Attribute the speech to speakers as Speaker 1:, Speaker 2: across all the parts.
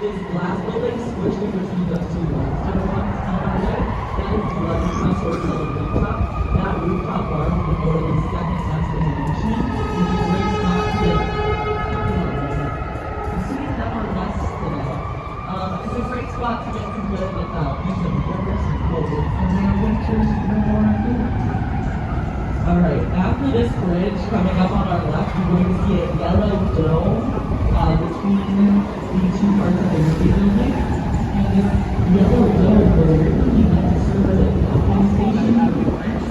Speaker 1: this glass building squished in between those two walls. To the left side, that is the London House Hotel rooftop. That rooftop bar will be the second best in the nation. It's a great spot to get. I'm sitting down on west today. It's a great spot to get some good views of rivers and cold. And then winters, Alright, after this bridge coming up on our left, you're going to see a yellow dome between the two parts of the Liberty building. And this yellow dome was originally meant to serve as a docking station for the French.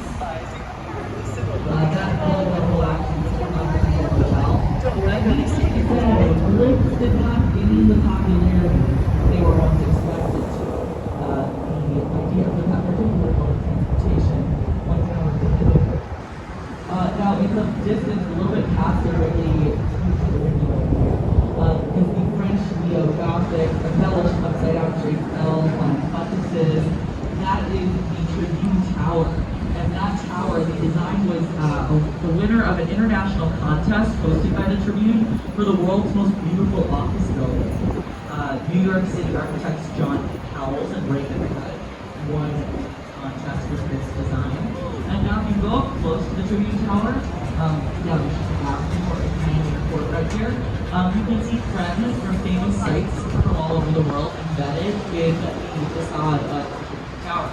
Speaker 1: That building will actually become a hotel. That means the bridge did not gain the popularity they were once expected to. The idea of that particular mode of transportation once now was delivered. Now, in the distance, a little bit past the Ridley, is the French neo-Gothic embellished upside-down draped bells on buttresses. That is the Tribune Tower. And that tower, the design was the winner of an international contest hosted by the Tribune for the world's most beautiful office building. New York City architects John Cowles and Ray Hood won contest with this design. And now if you go up close to the Tribune Tower, yeah, which is the last important Canadian airport right here, you can see fragments from famous sites from all over the world embedded in the facade of the Tribune Tower.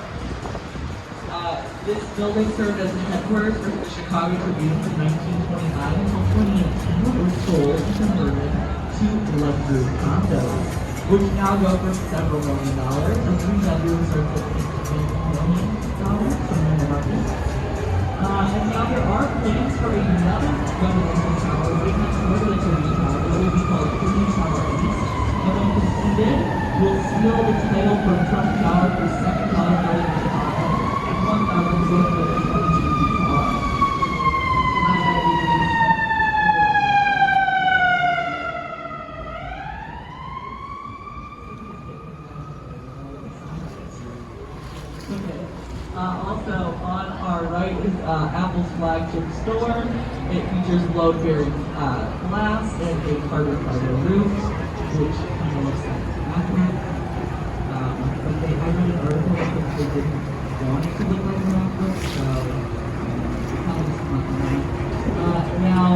Speaker 1: This building served as the headquarters for the Chicago Tribune from 1925 until 2018, when it was sold and converted to luxury condos, which now go for several $1 million. A 3-bedroom are for $15 million from the market. And now there are plans for another governmental tower right next door to the Tribune Tower that will be called Tribune Tower East. And when completed, will seal the title for Trump Tower for second tallest building in Chicago and 1,000 square foot of Tribune Tower. Also, on our right is Apple's flagship store. It features load-bearing glass and a carbon fiber roof, which kind of looks like MacBook. But I read an article that they didn't want it to look like a MacBook, so kind of just not right. Now,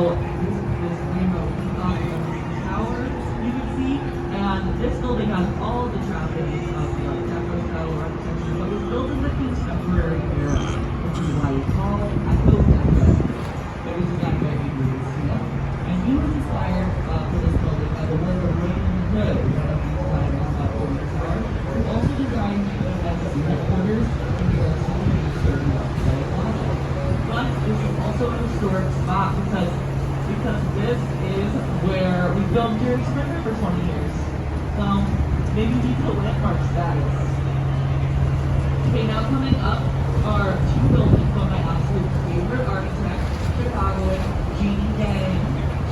Speaker 1: this rainbow peacock tower you can see, and this building has all the trappings of the Deco style architecture, but was built in the contemporary era, which is why we call it Eco Deco. It was designed by Adrian Smith, and he was inspired for this building by the work of Raymond Hood, one of the designers of the tower, who also designed the headquarters in New York City and serving up the plaza. But this is also an historic spot because this is where we filmed Jerry Springer for 20 years. So maybe due to landmark status. Okay, now coming up are two buildings by my absolute favorite architect, Chicagoan, Jeannie Gang.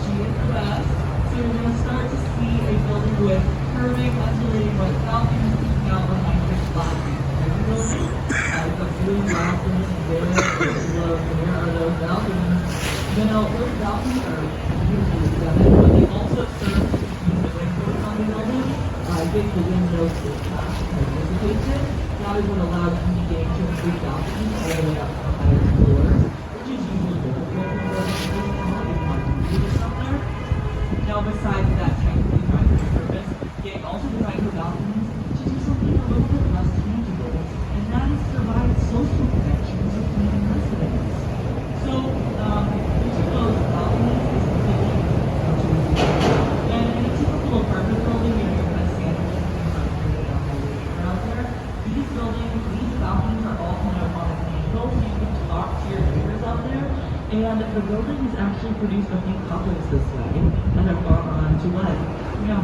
Speaker 1: She is the best. So you're going to start to see a building with curving, undulating white balconies peeking out behind this black building. The blue balconies there, where are those balconies? You know, those balconies are beautifully stunning, but they also serve to keep the windows on the building. Give the windows to pass participation. That is what allows Jeannie Gang to increase balconies all the way up to the higher floors, which is usually difficult for buildings somewhere. Now, besides that technically private service, Gang also designed her balconies to do something a little bit less tangible, and that is to provide social connections between residents. So, each of those balconies is completely and in a typical apartment building, you know, you're kind of standing out there. These balconies are all kind of on an angle, so you can talk to your neighbors out there. And the building has actually produced a few couples this way that have gone on to wed. Yeah,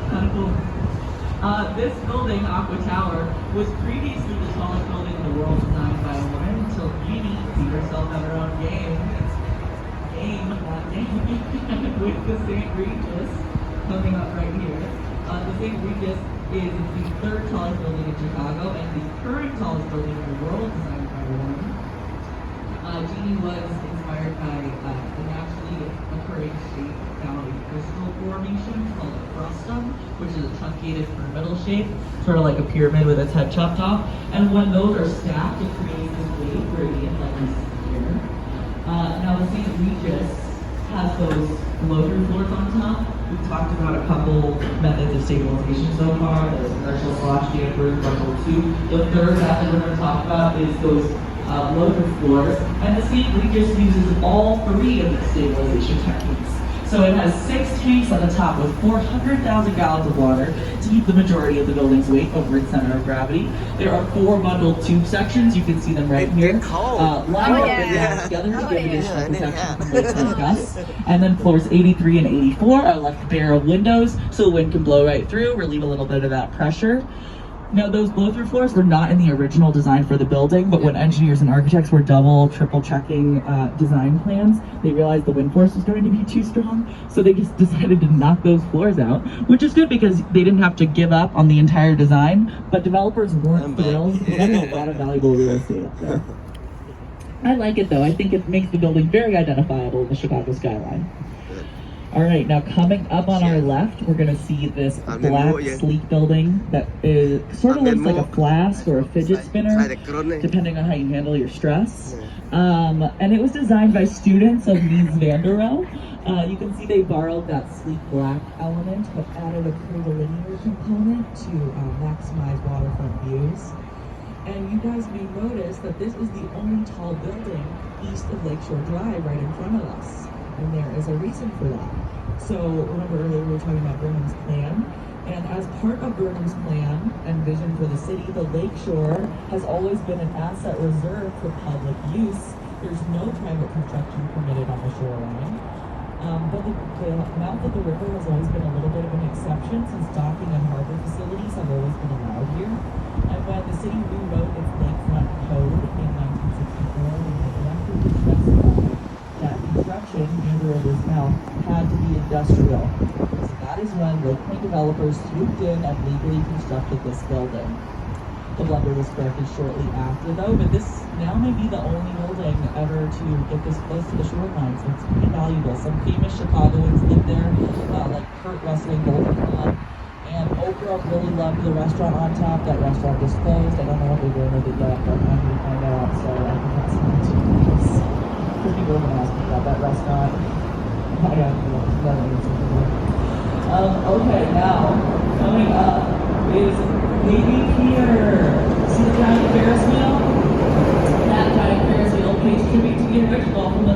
Speaker 1: kind of cool. This building, Aqua Tower, was previously the tallest building in the world designed by a woman until Jeannie beat herself at her own game. With the St. Regis coming up right here. The St. Regis is the third tallest building in Chicago and the current tallest building in the world designed by a woman. Jeannie was inspired by the naturally occurring shape found in crystal formation called a frustum, which is a truncated pyramidal shape, sort of like a pyramid with its head chopped off. And when those are stacked, it creates this wave gradient like we see here. Now the St. Regis has those flow-through floors on top. We've talked about a couple methods of stabilization so far. There's inertial slosh dampers, level 2. The third method we're going to talk about is those flow-through floors. And the St. Regis uses all three of the stabilization techniques. So it has 6 tanks on the top with 400,000 gallons of water to keep the majority of the building's weight over its center of gravity. There are 4 bundled tube sections. You can see them right here. Lined up and together to give additional protection from wind and gusts. And then floors 83 and 84 are left bare of windows, so the wind can blow right through, relieve a little bit of that pressure. Now, those blow-through floors were not in the original design for the building, but when engineers and architects were triple checking design plans, they realized the wind force was going to be too strong, so they just decided to knock those floors out, which is good because they didn't have to give up on the entire design, but developers weren't thrilled. They had a lot of valuable real estate up there. I like it though. I think it makes the building very identifiable in the Chicago skyline. All right, now coming up on our left, we're gonna see this black, sleek building that is sort of looks like a flask or a fidget spinner, depending on how you handle your stress. And it was designed by students of Mies van der Rohe. You can see they borrowed that sleek black element, but added a curvilinear component to maximize waterfront views. And you guys may notice that this is the only tall building east of Lakeshore Drive right in front of us. And there is a reason for that. So remember earlier we were talking about Burnham's plan, and as part of Burnham's plan and vision for the city, the Lakeshore has always been an asset reserved for public use. There's no private construction permitted on the shoreline. But the mouth of the river has always been a little bit of an exception, since docking and harbor facilities have always been allowed here. And when the city rewrote its lakefront code in 1964, they directly specified that construction near the river's mouth had to be industrial. So that is when Lake Point developers swooped in and legally constructed this building. The blunder was corrected shortly after though, but this now may be the only building ever to get this close to the shoreline, so it's pretty valuable. Some famous Chicagoans lived there, like Kurt Russell and Golden Pond. And Oprah really loved the restaurant on top. That restaurant is closed. I don't know what they're doing with it yet, but I'm going to find out, so I can pass it on to you guys. Because people are going to ask me about that restaurant. I got okay, now, coming up is Navy Pier. See the giant Ferris wheel? That giant Ferris wheel pays tribute to the original from the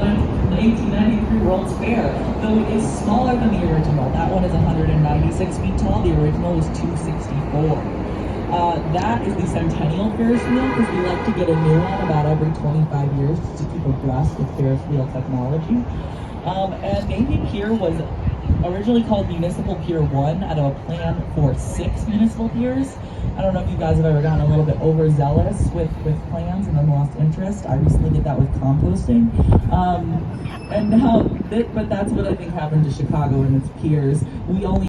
Speaker 1: 1893 World's Fair, though it is smaller than the original. That one is 196 feet tall. The original was 264. That is the Centennial Ferris wheel, because we like to get a new one about every 25 years to keep abreast with Ferris wheel technology. And Navy Pier was originally called Municipal Pier 1 out of a plan for 6 municipal piers. I don't know if you guys have ever gotten a little bit overzealous with plans and then lost interest. I recently did that with composting. And now, but that's what I think happened to Chicago and its piers. We only